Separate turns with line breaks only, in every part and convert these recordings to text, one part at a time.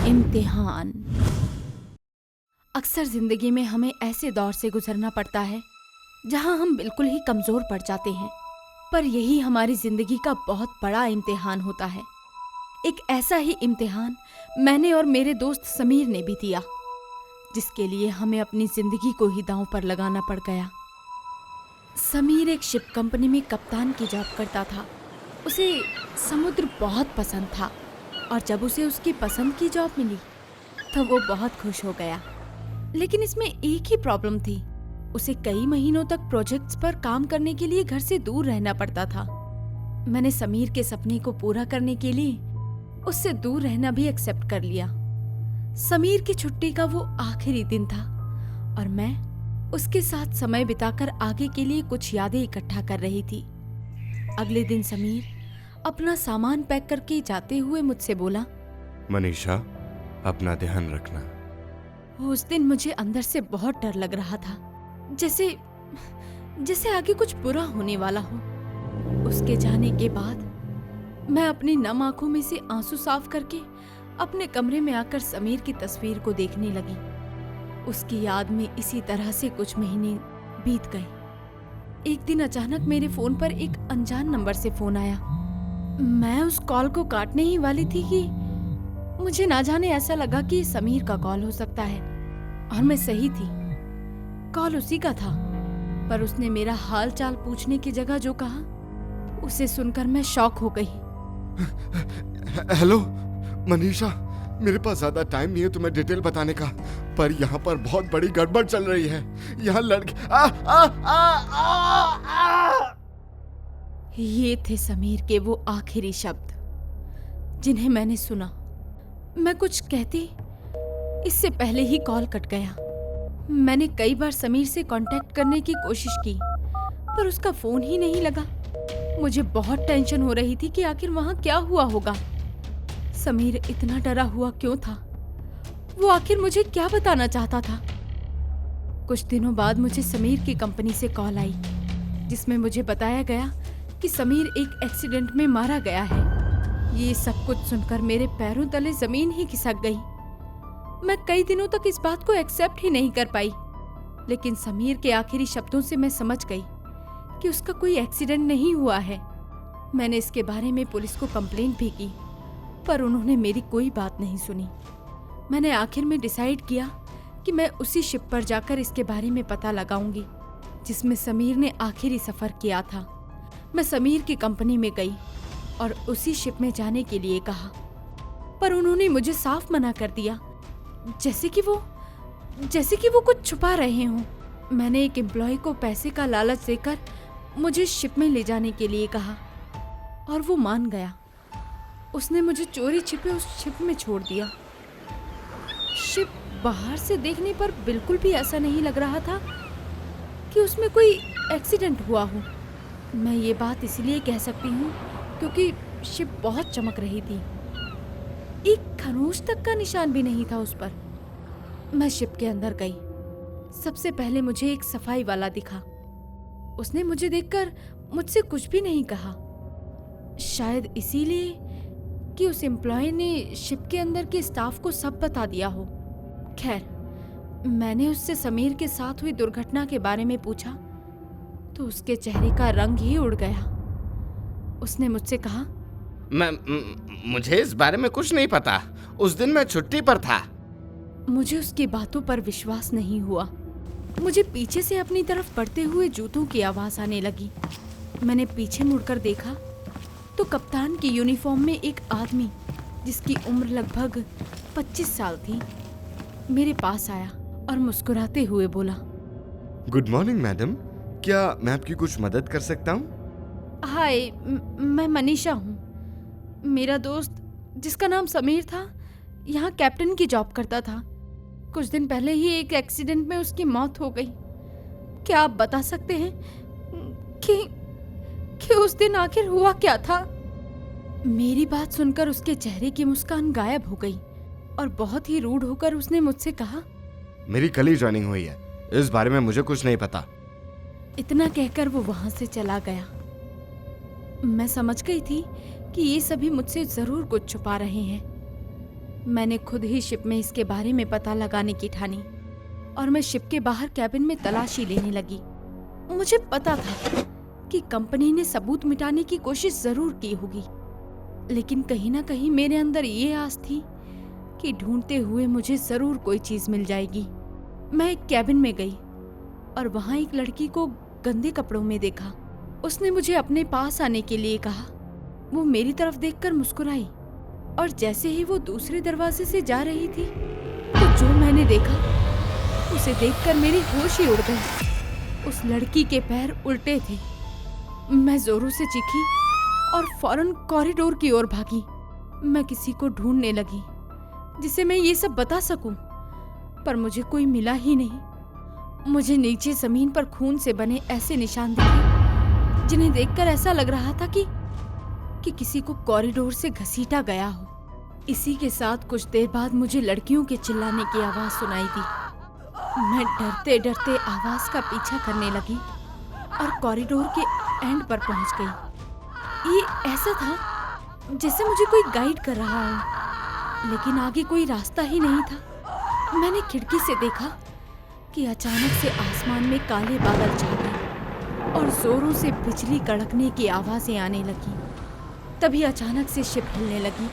इम्तिहान। अक्सर जिंदगी में हमें ऐसे दौर से गुजरना पड़ता है जहां हम बिल्कुल ही कमजोर पड़ जाते हैं, पर यही हमारी जिंदगी का बहुत बड़ा इम्तिहान होता है। एक ऐसा ही इम्तिहान मैंने और मेरे दोस्त समीर ने भी दिया, जिसके लिए हमें अपनी जिंदगी को ही दांव पर लगाना पड़ गया। समीर एक शिप कंपनी में कप्तान की जॉब करता था। उसे समुद्र बहुत पसंद था और जब उसे उसकी पसंद की जॉब मिली तो वो बहुत खुश हो गया। लेकिन इसमें एक ही प्रॉब्लम थी, उसे कई महीनों तक प्रोजेक्ट्स पर काम करने के लिए घर से दूर रहना पड़ता था। मैंने समीर के सपने को पूरा करने के लिए उससे दूर रहना भी एक्सेप्ट कर लिया। समीर की छुट्टी का वो आखिरी दिन था और मैं उसके साथ समय बिताकर आगे के लिए कुछ यादें इकट्ठा कर रही थी। अगले दिन समीर अपना सामान पैक करके जाते हुए मुझसे बोला,
मनीषा, अपना ध्यान रखना।
उस दिन मुझे अंदर से बहुत डर लग रहा था, जैसे आगे कुछ बुरा होने वाला हो। उसके जाने के बाद मैं अपनी नम आंखों में से आंसू साफ करके अपने कमरे में आकर समीर की तस्वीर को देखने लगी। उसकी याद में इसी तरह से कुछ महीने बीत गए। एक दिन अचानक मेरे फोन पर एक अनजान नंबर से फोन आया। मैं उस कॉल को काटने ही वाली थी कि मुझे ना जाने ऐसा लगा कि समीर का कॉल हो सकता है, और मैं सही थी। कॉल उसी का था, पर उसने मेरा हाल चाल पूछने की जगह जो कहा, उसे सुनकर मैं शॉक हो गई।
हेलो मनीषा, मेरे पास ज्यादा टाइम नहीं है तुम्हें डिटेल बताने का, पर यहाँ पर बहुत बड़ी गड़बड़ चल रही है। यहाँ लड़के
ये थे समीर के वो आखिरी शब्द जिन्हें मैंने सुना। मैं कुछ कहती इससे पहले ही कॉल कट गया। मैंने कई बार समीर से कांटेक्ट करने की कोशिश की, पर उसका फोन ही नहीं लगा। मुझे बहुत टेंशन हो रही थी कि आखिर वहां क्या हुआ होगा। समीर इतना डरा हुआ क्यों था? वो आखिर मुझे क्या बताना चाहता था? कुछ दिनों बाद मुझे समीर की कंपनी से कॉल आई, जिसमें मुझे बताया गया कि समीर एक एक्सीडेंट में मारा गया है। ये सब कुछ सुनकर मेरे पैरों तले जमीन ही खिसक गई। मैं कई दिनों तक इस बात को एक्सेप्ट ही नहीं कर पाई, लेकिन समीर के आखिरी शब्दों से मैं समझ गई कि उसका कोई एक्सीडेंट नहीं हुआ है। मैंने इसके बारे में पुलिस को कंप्लेंट भी की, पर उन्होंने मेरी कोई बात नहीं सुनी। मैंने आखिर में डिसाइड किया कि मैं उसी शिप पर जाकर इसके बारे में पता लगाऊंगी जिसमें समीर ने आखिरी सफर किया था। मैं समीर की कंपनी में गई और उसी शिप में जाने के लिए कहा, पर उन्होंने मुझे साफ मना कर दिया, जैसे कि वो कुछ छुपा रहे हों। मैंने एक एम्प्लॉय को पैसे का लालच देकर मुझे शिप में ले जाने के लिए कहा और वो मान गया। उसने मुझे चोरी छिपे उस शिप में छोड़ दिया। शिप बाहर से देखने पर बिल्कुल भी ऐसा नहीं लग रहा था कि उसमें कोई एक्सीडेंट हुआ हो। मैं ये बात इसलिए कह सकती हूँ क्योंकि शिप बहुत चमक रही थी। एक खरोंच तक का निशान भी नहीं था उस पर। मैं शिप के अंदर गई। सबसे पहले मुझे एक सफाई वाला दिखा। उसने मुझे देखकर मुझसे कुछ भी नहीं कहा, शायद इसीलिए कि उस एम्प्लॉय ने शिप के अंदर के स्टाफ को सब बता दिया हो। खैर, मैंने उससे समीर के साथ हुई दुर्घटना के बारे में पूछा तो उसके चेहरे का रंग ही उड़ गया। उसने मुझसे कहा,
मुझे इस बारे में कुछ नहीं पता, उस दिन मैं छुट्टी पर था।
मुझे उसकी बातों पर विश्वास नहीं हुआ। मुझे पीछे से अपनी तरफ पड़ते हुए जूतों की आवाज आने लगी। मैंने पीछे मुड़कर देखा तो कप्तान की यूनिफॉर्म में एक आदमी, जिसकी उम्र लगभग 25 साल थी, मेरे पास आया और मुस्कुराते हुए बोला,
गुड मॉर्निंग मैडम, क्या मैं आपकी कुछ मदद कर सकता हूँ?
हाय, मैं मनीषा हूँ। मेरा दोस्त, जिसका नाम समीर था, यहाँ कैप्टन की जॉब करता था। कुछ दिन पहले ही एक एक्सीडेंट में उसकी मौत हो गई। क्या आप बता सकते हैं कि उस दिन आखिर हुआ क्या था? मेरी बात सुनकर उसके चेहरे की मुस्कान गायब हो गई और बहुत ही रूड होकर उसने मुझसे कहा,
मेरी कल ही ज्वाइनिंग हुई है, इस बारे में मुझे कुछ नहीं पता।
इतना कहकर वो वहां से चला गया। मैं समझ गई थी कि ये सभी मुझसे जरूर कुछ छुपा रहे हैं। मैंने खुद ही शिप में इसके बारे में पता लगाने की ठानी और मैं शिप के बाहर कैबिन में तलाशी लेने लगी। मुझे पता था कि कंपनी ने सबूत मिटाने की कोशिश जरूर की होगी, लेकिन कहीं ना कहीं मेरे अंदर ये आस थी कि ढूंढते हुए मुझे जरूर कोई चीज मिल जाएगी। मैं एक कैबिन में गई और वहां एक लड़की को गंदे कपड़ों में देखा। उसने मुझे अपने पास आने के लिए कहा। वो मेरी तरफ देखकर मुस्कुराई और जैसे ही वो दूसरे दरवाजे से जा रही थी तो जो मैंने देखा उसे देखकर मेरी होश ही उड़ गई। उस लड़की के पैर उल्टे थे। मैं जोरों से चीखी और फौरन कॉरिडोर की ओर भागी। मैं किसी को ढूंढने लगी जिसे मैं ये सब बता सकूं, पर मुझे कोई मिला ही नहीं। मुझे नीचे जमीन पर खून से बने ऐसे निशान दिखे जिन्हें देखकर ऐसा लग रहा था कि किसी को कॉरिडोर से घसीटा गया हो। इसी के साथ कुछ देर बाद मुझे लड़कियों के चिल्लाने की आवाज सुनाई दी। मैं डरते डरते आवाज का पीछा करने लगी और कॉरिडोर के एंड पर पहुंच गई। ये ऐसा था जैसे मुझे कोई गाइड कर रहा हो, लेकिन आगे कोई रास्ता ही नहीं था। मैंने खिड़की से देखा कि अचानक से आसमान में काले बादल छा गए और जोरों से बिजली कड़कने की आवाजें आने लगी। तभी अचानक से शिप हिलने लगी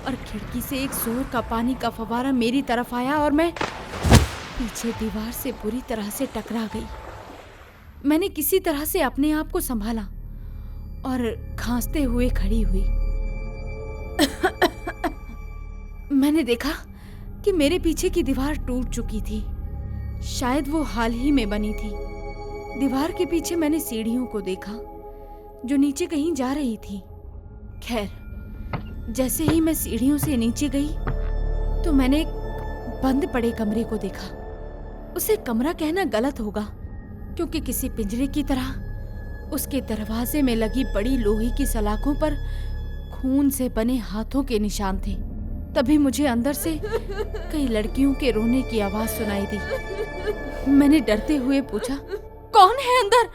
और खिड़की से एक जोर का पानी का फव्वारा मेरी तरफ आया और मैं पीछे दीवार से बुरी तरह से टकरा गई। मैंने किसी तरह से अपने आप को संभाला और खांसते हुए खड़ी हुई। मैंने देखा कि मेरे पीछे की दीवार टूट चुकी थी। शायद वो हाल ही में बनी थी। दीवार के पीछे मैंने सीढ़ियों को देखा जो नीचे कहीं जा रही थी। खैर, जैसे ही मैं सीढ़ियों से नीचे गई तो मैंने एक बंद पड़े कमरे को देखा। उसे कमरा कहना गलत होगा, क्योंकि किसी पिंजरे की तरह उसके दरवाजे में लगी बड़ी लोहे की सलाखों पर खून से बने हाथों के निशान थे। तभी मुझे अंदर से कई लड़कियों के रोने की आवाज सुनाई दी। मैंने डरते हुए पूछा, कौन है अंदर?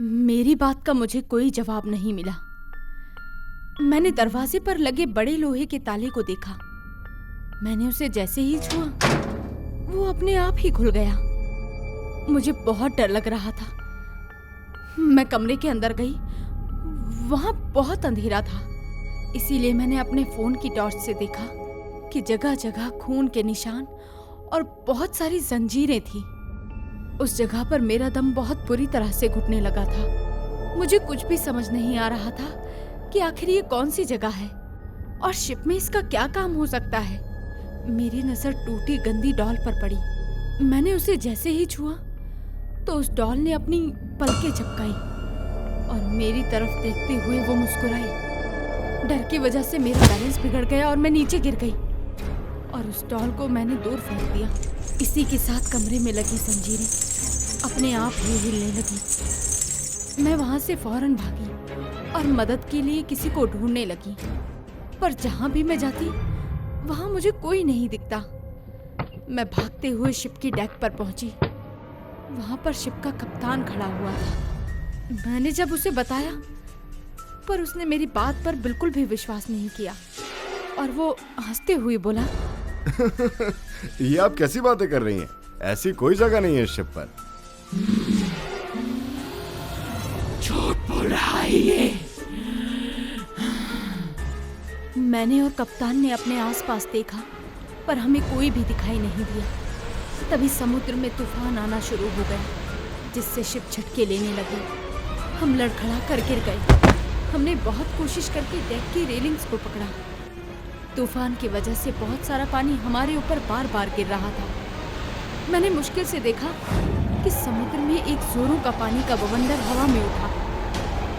मेरी बात का मुझे कोई जवाब नहीं मिला। मैंने दरवाजे पर लगे बड़े लोहे के ताले को देखा। मैंने उसे जैसे ही छुआ, वो अपने आप ही खुल गया। मुझे बहुत डर लग रहा था। मैं कमरे के अंदर गई। वहां बहुत अंधेरा था, इसीलिए मैंने अपने फोन की टॉर्च से देखा कि जगह जगह खून के निशान और बहुत सारी जंजीरें थी। उस जगह पर मेरा दम बहुत बुरी तरह से घुटने लगा था। मुझे कुछ भी समझ नहीं आ रहा था कि आखिर ये कौन सी जगह है और शिप में इसका क्या काम हो सकता है। मेरी नजर टूटी गंदी डॉल पर पड़ी। मैंने उसे जैसे ही छुआ तो उस डॉल ने अपनी पलकें झपकाई और मेरी तरफ देखते हुए वो मुस्कुराई। डर की वजह से मेरा बैलेंस बिगड़ गया और मैं नीचे गिर गई और उस डॉल को मैंने दूर फेंक दिया। इसी के साथ कमरे में लगी जंजीरें अपने आप ही हिलने लगी। मैं वहां से फौरन भागी और मदद के लिए किसी को ढूंढने लगी, पर जहां भी मैं जाती वहां मुझे कोई नहीं दिखता। मैं भागते हुए शिप की डेक पर पहुंची। वहां पर शिप का कप्तान खड़ा हुआ था। मैंने जब उसे बताया, पर उसने मेरी बात पर बिल्कुल भी विश्वास नहीं किया और वो हंसते हुए बोला,
ये आप कैसी बातें कर रही हैं? ऐसी कोई जगह नहीं है इस शिप पर।
झूठ बोल रहा है ये। मैंने और कप्तान ने अपने आसपास देखा, पर हमें कोई भी दिखाई नहीं दिया। तभी समुद्र में तूफान आना शुरू हो गया, जिससे शिप झटके लेने लगी। हम लड़खड़ा कर गिर गए। हमने बहुत कोशिश करके डेक की रेलिंग्स को पकड़ा। तूफान की वजह से बहुत सारा पानी हमारे ऊपर बार बार गिर रहा था। मैंने मुश्किल से देखा कि समुद्र में एक जोरों का पानी का बवंडर हवा में उठा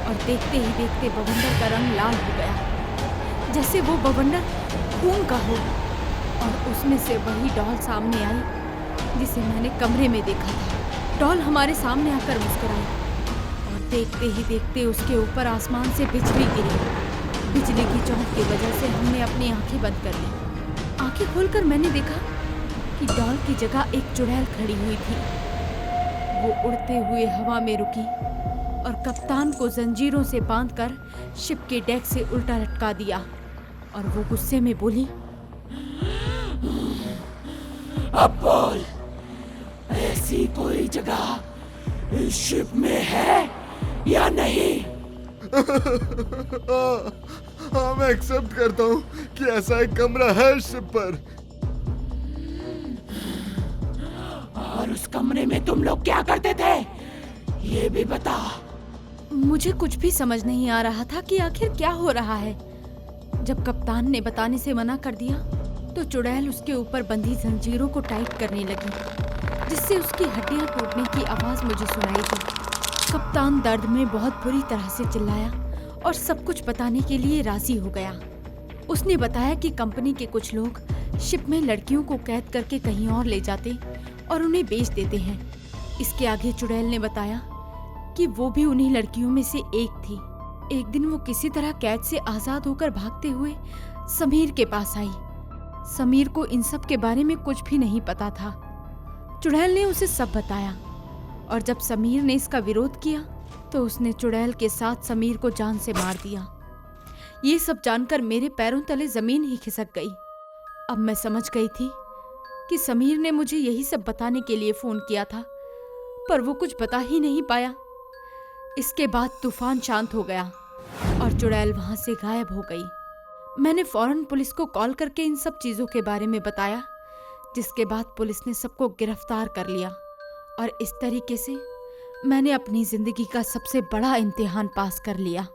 और देखते ही देखते बवंडर का रंग लाल हो गया, जैसे वो बवंडर खून का हो। और उसमें से वही डॉल सामने आई जिसे मैंने कमरे में देखा था। डॉल हमारे सामने आकर मुस्कुराई और देखते ही देखते उसके ऊपर आसमान से बिजली गिरी। बिजली की चमक की वजह से हमने अपनी आंखें बंद कर ली। आंखें खोलकर मैंने देखा कि डॉल की जगह एक चुड़ैल खड़ी हुई थी। वो उड़ते हुए हवा में रुकी और कप्तान को जंजीरों से बांधकर शिप के डेक से उल्टा लटका दिया और वो गुस्से में बोली,
अब बोल, ऐसी कोई जगह इस शिप में है या नहीं?
हाँ, मैं एक्सेप्ट करता हूँ कि ऐसा एक कमरा है शिप पर।
और उस कमरे में तुम लोग क्या करते थे, ये भी बता।
मुझे कुछ भी समझ नहीं आ रहा था कि आखिर क्या हो रहा है। जब कप्तान ने बताने से मना कर दिया तो चुड़ैल उसके ऊपर बंधी जंजीरों को टाइट करने लगी, जिससे उसकी हड्डियां टूटने की आवाज मुझे सुनाई दी। कप्तान दर्द में बहुत बुरी तरह से चिल्लाया और सब कुछ बताने के लिए राजी हो गया। उसने बताया कि कंपनी के कुछ लोग शिप में लड़कियों को कैद करके कहीं और ले जाते और उन्हें बेच देते हैं। इसके आगे चुड़ैल ने बताया कि वो भी उन्हीं लड़कियों में से एक थी। एक दिन वो किसी तरह कैद से आजाद होकर भागते हुए समीर के पास आई। समीर को इन सब के बारे में कुछ भी नहीं पता था। चुड़ैल ने उसे सब बताया और जब समीर ने इसका विरोध किया तो उसने चुड़ैल के साथ समीर को जान से मार दिया। ये सब जानकर मेरे पैरों तले जमीन ही खिसक गई। अब मैं समझ गई थी कि समीर ने मुझे यही सब बताने के लिए फोन किया था, पर वो कुछ बता ही नहीं पाया। इसके बाद तूफान शांत हो गया और चुड़ैल वहां से गायब हो गई। मैंने फौरन पुलिस को कॉल करके इन सब चीजों के बारे में बताया, जिसके बाद पुलिस ने सबको गिरफ्तार कर लिया और इस तरीके से मैंने अपनी जिंदगी का सबसे बड़ा इम्तिहान पास कर लिया।